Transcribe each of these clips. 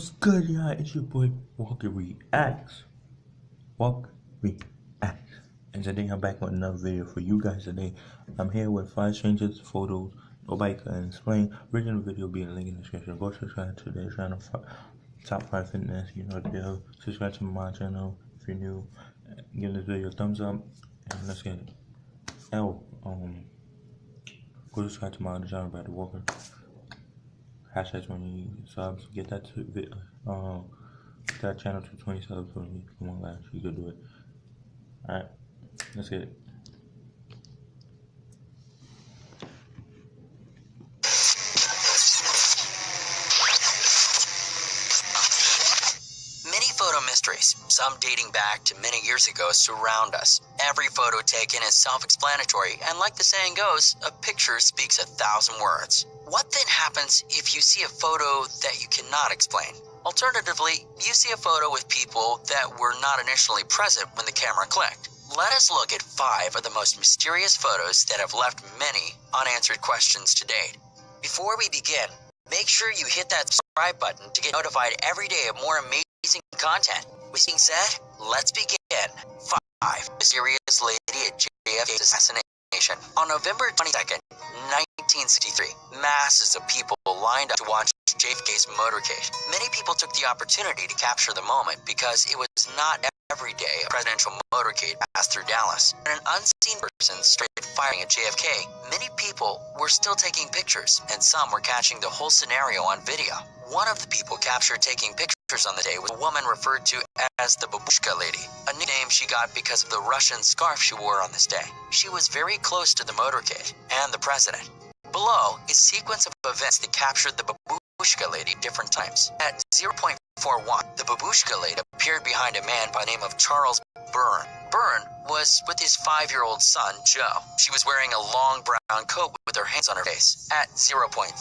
What's good, y'all? It's your boy Walker Reacts. Walker Reacts. And today I'm back with another video for you guys today. I'm here with 5 strangest photos nobody can explain. Original video will be in the link in the description. Go subscribe to their channel, Top5Finist. You know the deal. Subscribe to my channel if you're new. Give this video a thumbs up. And let's get it. Go subscribe to my other channel, Brad Walker. Hashtag 20 subs. Get that channel to 20 subs for me. Come on, guys, you can do it. Alright, let's get it. Many photo mysteries, some dating back to many years ago, surround us. Every photo taken is self-explanatory, and like the saying goes, a picture speaks 1,000 words. What then happens if you see a photo that you cannot explain? Alternatively, you see a photo with people that were not initially present when the camera clicked. Let us look at 5 of the most mysterious photos that have left many unanswered questions to date. Before we begin, make sure you hit that subscribe button to get notified every day of more amazing content. With being said, let's begin. 5. Mysterious lady at JFK's assassination. On November 22nd, 1963, masses of people lined up to watch JFK's motorcade. Many people took the opportunity to capture the moment because it was not every day a presidential motorcade passed through Dallas. When an unseen person started firing at JFK, many people were still taking pictures, and some were catching the whole scenario on video. One of the people captured taking pictures on the day was a woman referred to as the Babushka Lady, a nickname she got because of the Russian scarf she wore on this day. She was very close to the motorcade and the president. Below is a sequence of events that captured the Babushka Lady at different times. At 0.41, the Babushka Lady appeared behind a man by the name of Charles Byrne. Byrne was with his 5-year-old son, Joe. She was wearing a long brown coat with her hands on her face. At 0.47,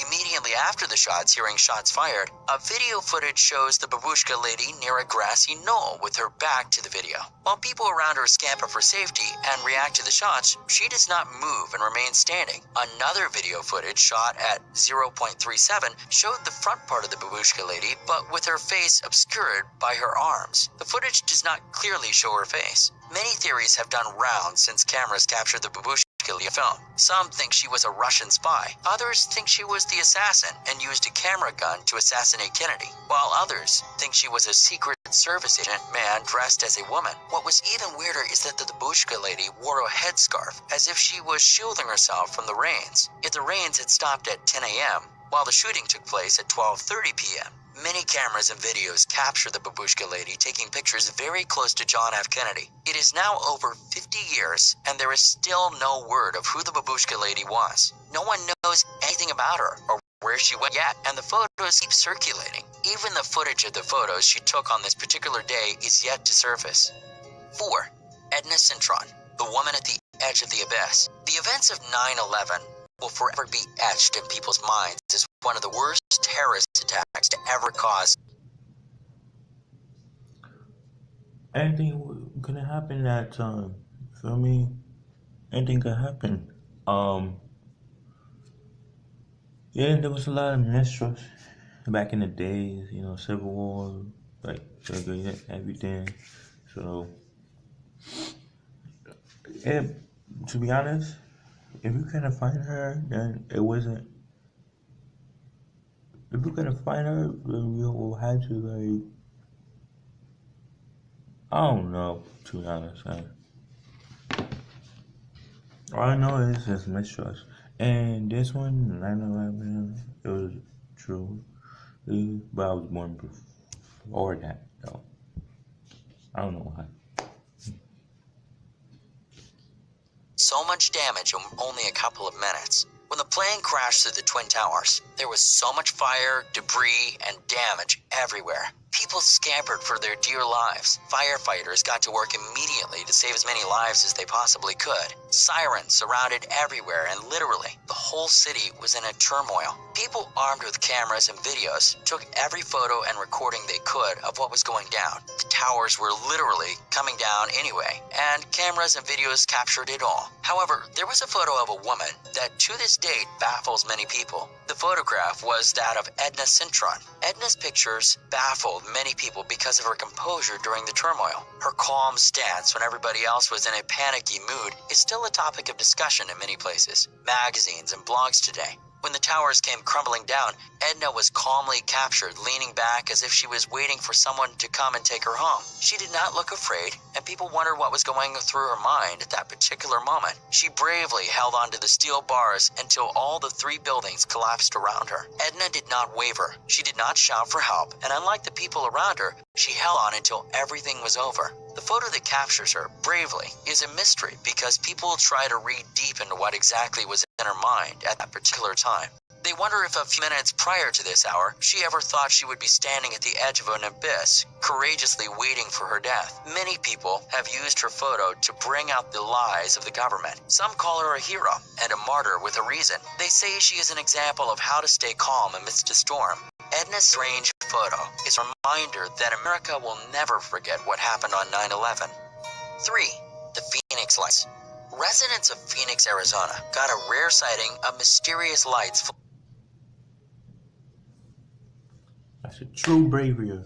immediately after the shots, hearing shots fired, a video footage shows the Babushka Lady near a grassy knoll with her back to the video. While people around her scamper for safety and react to the shots, she does not move and remains standing. Another video footage shot at 0.37 showed the front part of the Babushka Lady, but with her face obscured by her arms. The footage does not clearly show her face. Many theories have done rounds since cameras captured the Babushka Lady film. Some think she was a Russian spy. Others think she was the assassin and used a camera gun to assassinate Kennedy, while others think she was a Secret Service agent man dressed as a woman. What was even weirder is that the Babushka Lady wore a headscarf as if she was shielding herself from the rains. If the rains had stopped at 10 a.m., while the shooting took place at 12:30 p.m. Many cameras and videos capture the Babushka Lady taking pictures very close to John F. Kennedy. It is now over 50 years, and there is still no word of who the Babushka Lady was. No one knows anything about her or where she went yet, and the photos keep circulating. Even the footage of the photos she took on this particular day is yet to surface. 4. Edna Cintron, the woman at the edge of the abyss. The events of 9/11 will forever be etched in people's minds as one of the worst terrorist attacks to ever cause. Anything could happen that time. Feel me? Anything could happen. Yeah, there was a lot of mistrust back in the days, you know, Civil War, like everything. So, yeah, to be honest, if you couldn't find her, then it wasn't. If you couldn't find her, then we will have to, like, I don't know, to be honest. All I know is just mistrust. And this one, 9/11, it was true. But I was born before that, though. I don't know why. So much damage in only a couple of minutes. When the plane crashed through the Twin Towers, there was so much fire, debris, and damage everywhere. People scampered for their dear lives. Firefighters got to work immediately to save as many lives as they possibly could. Sirens surrounded everywhere, and literally, the whole city was in a turmoil. People armed with cameras and videos took every photo and recording they could of what was going down. The towers were literally coming down anyway, and cameras and videos captured it all. However, there was a photo of a woman that to this date baffles many people. The photograph was that of Edna Cintron. Edna's pictures baffled many people because of her composure during the turmoil. Her calm stance when everybody else was in a panicky mood is still a topic of discussion in many places, magazines and blogs today. When the towers came crumbling down, Edna was calmly captured, leaning back as if she was waiting for someone to come and take her home. She did not look afraid, and people wondered what was going through her mind at that particular moment. She bravely held onto the steel bars until all the 3 buildings collapsed around her. Edna did not waver. She did not shout for help, and unlike the people around her, she held on until everything was over. The photo that captures her bravely is a mystery because people try to read deep into what exactly was in her mind at that particular time. They wonder if a few minutes prior to this hour, she ever thought she would be standing at the edge of an abyss, courageously waiting for her death. Many people have used her photo to bring out the lies of the government. Some call her a hero and a martyr with a reason. They say she is an example of how to stay calm amidst a storm. Edna's strange photo is a reminder that America will never forget what happened on 9/11. 3. The Phoenix Lights. Residents of Phoenix, Arizona got a rare sighting of mysterious lights. That's a true bravery.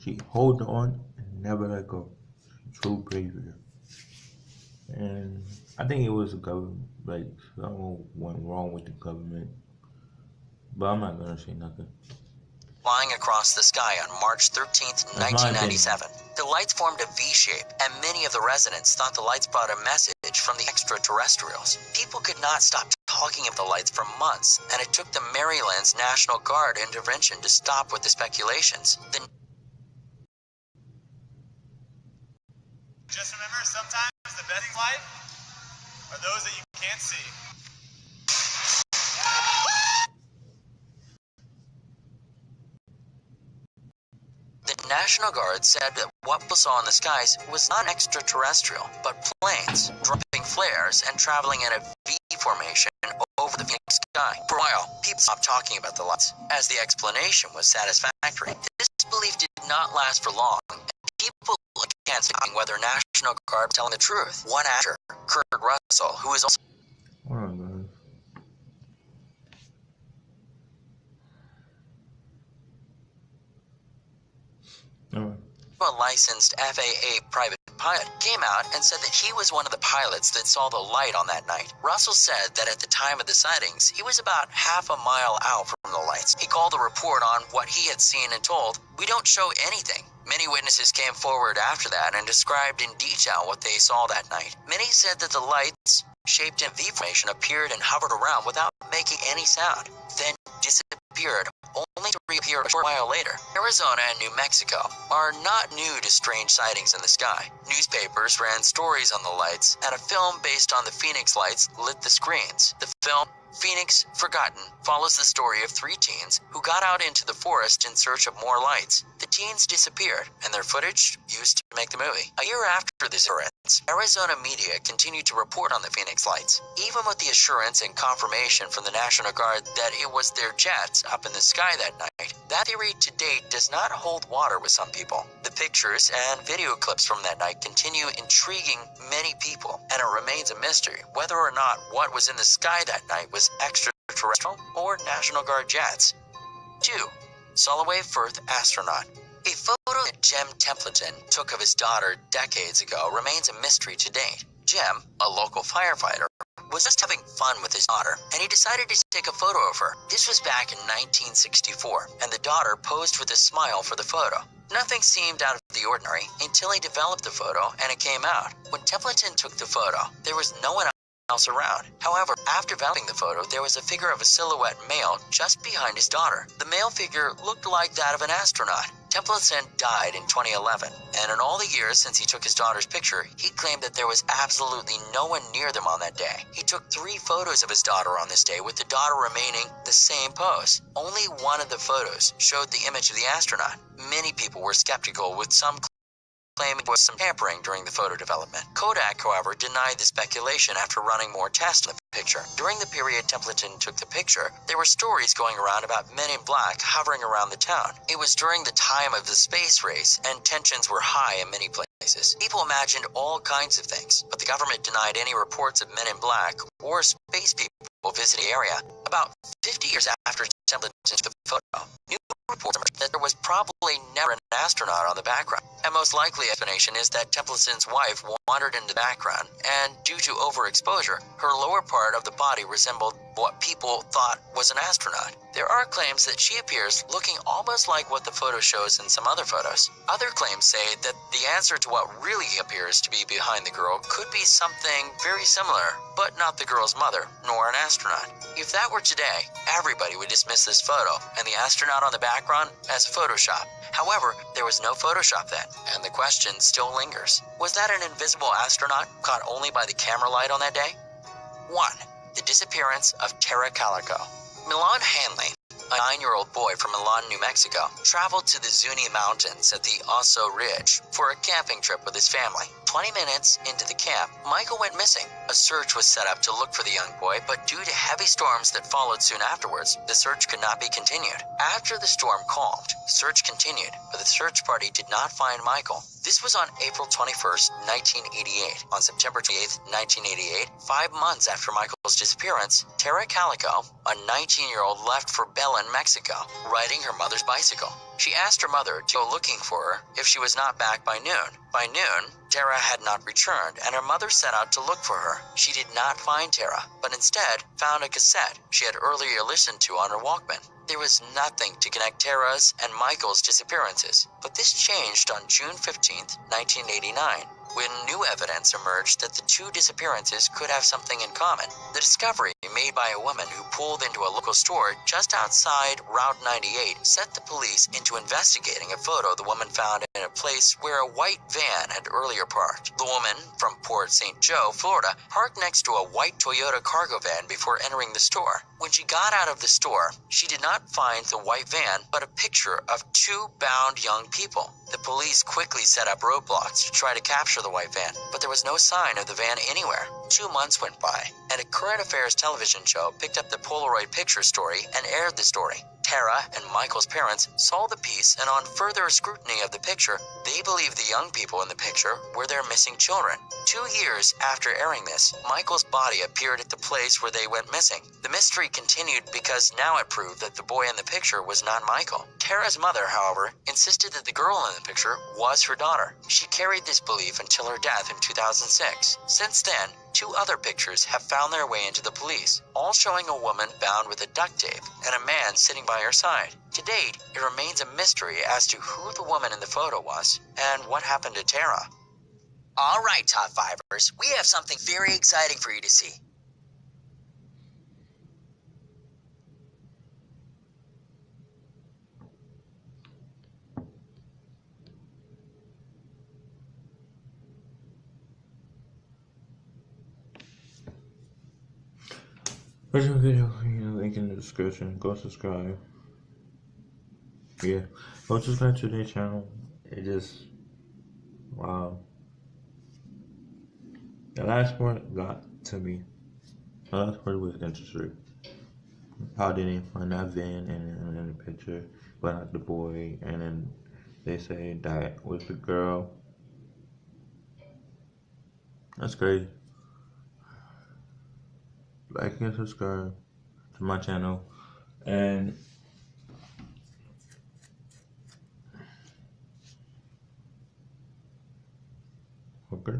She hold on and never let go. True bravery. And I think it was the government. Like, something went wrong with the government. But I'm not gonna say nothing. Flying across the sky on March 13th, 1997. The lights formed a V shape, and many of the residents thought the lights brought a message from the extraterrestrials. People could not stop talking of the lights for months, and it took the Maryland's National Guard intervention to stop with the speculations. Just remember, sometimes the best in life are those that you can't see. The National Guard said that what people saw in the skies was not extraterrestrial, but planes dropping flares and traveling in a V formation over the Phoenix sky. For a while, people stopped talking about the lights, as the explanation was satisfactory. This belief did not last for long, and people began asking whether National Guard was telling the truth. One actor, Kurt Russell, who is also a licensed FAA private pilot, came out and said that he was one of the pilots that saw the light on that night. Russell said that at the time of the sightings, he was about half a mile out from the lights. He called the report on what he had seen and told, "We don't show anything." Many witnesses came forward after that and described in detail what they saw that night. Many said that the lights, shaped in V formation, appeared and hovered around without making any sound, then disappeared, only to reappear a short while later. Arizona and New Mexico are not new to strange sightings in the sky. Newspapers ran stories on the lights, and a film based on the Phoenix Lights lit the screens. The film, Phoenix Forgotten, follows the story of 3 teens who got out into the forest in search of more lights. The teens disappeared, and their footage used to make the movie. A year after this occurrence, Arizona media continued to report on the Phoenix Lights, even with the assurance and confirmation from the National Guard that it was their jets up in the sky that night. That theory to date does not hold water with some people. The pictures and video clips from that night continue intriguing many people, and it remains a mystery whether or not what was in the sky that night was extraterrestrial or National Guard jets. 2. Soloway Firth astronaut. A photo that Jim Templeton took of his daughter decades ago remains a mystery to date. Jim, a local firefighter, was just having fun with his daughter, and he decided to take a photo of her. This was back in 1964, and the daughter posed with a smile for the photo. Nothing seemed out of the ordinary until he developed the photo and it came out. When Templeton took the photo, there was no one else around. However, after developing the photo, there was a figure of a silhouette male just behind his daughter. The male figure looked like that of an astronaut. Templeton died in 2011, and in all the years since he took his daughter's picture, he claimed that there was absolutely no one near them on that day. He took 3 photos of his daughter on this day, with the daughter remaining the same pose. Only one of the photos showed the image of the astronaut. Many people were skeptical, with some claiming there was some tampering during the photo development. Kodak, however, denied the speculation after running more tests on the picture. During the period Templeton took the picture, there were stories going around about men in black hovering around the town. It was during the time of the space race, and tensions were high in many places. places. People imagined all kinds of things, but the government denied any reports of men in black or space people visiting the area. About 50 years after Templeton took the photo, new reports emerged that there was probably never an astronaut on the background. And most likely explanation is that Templeton's wife wandered into the background, and due to overexposure, her lower part of the body resembled what people thought was an astronaut. There are claims that she appears looking almost like what the photo shows in some other photos. Other claims say that the answer to what really appears to be behind the girl could be something very similar, but not the girl's mother, nor an astronaut. If that were today, everybody would dismiss this photo and the astronaut on the background as Photoshop. However, there was no Photoshop then, and the question still lingers. Was that an invisible astronaut caught only by the camera light on that day? 1. The disappearance of Tara Calico. Milan Hanley, a 9-year-old boy from Milan, New Mexico, traveled to the Zuni Mountains at the Oso Ridge for a camping trip with his family. 20 minutes into the camp, Michael went missing. A search was set up to look for the young boy, but due to heavy storms that followed soon afterwards, the search could not be continued. After the storm calmed, search continued, but the search party did not find Michael. This was on April 21st, 1988. On September 28th, 1988, 5 months after Michael's disappearance, Tara Calico, a 19-year-old, left for Belen, Mexico, riding her mother's bicycle. She asked her mother to go looking for her if she was not back by noon. By noon, Tara had not returned, and her mother set out to look for her. She did not find Tara, but instead found a cassette she had earlier listened to on her Walkman. There was nothing to connect Tara's and Michael's disappearances, but this changed on June 15th, 1989, when new evidence emerged that the two disappearances could have something in common. The discovery made by a woman who pulled into a local store just outside Route 98 set the police into investigating a photo the woman found in a place where a white van had earlier parked. The woman, from Port St. Joe, Florida, parked next to a white Toyota cargo van before entering the store. When she got out of the store, she did not find the white van, but a picture of 2 bound young people. The police quickly set up roadblocks to try to capture the white van, but there was no sign of the van anywhere. 2 months went by, and a current affairs television show picked up the Polaroid picture story and aired the story. Tara and Michael's parents saw the piece, and on further scrutiny of the picture, they believed the young people in the picture were their missing children. 2 years after airing this, Michael's body appeared at the place where they went missing. The mystery continued because now it proved that the boy in the picture was not Michael. Tara's mother, however, insisted that the girl in the picture was her daughter. She carried this belief until her death in 2006. Since then, 2 other pictures have found their way into the police, all showing a woman bound with a duct tape and a man sitting by her side. To date, it remains a mystery as to who the woman in the photo was and what happened to Tara. All right, Top 5ers, we have something very exciting for you to see. Original video, link in the description. Go subscribe. Yeah, go subscribe to their channel. It just, wow. The last part got to me. The last part was interesting. How they didn't find that van in the picture, but not the boy, and then they say that was the girl. That's crazy. Like and subscribe to my channel, and okay.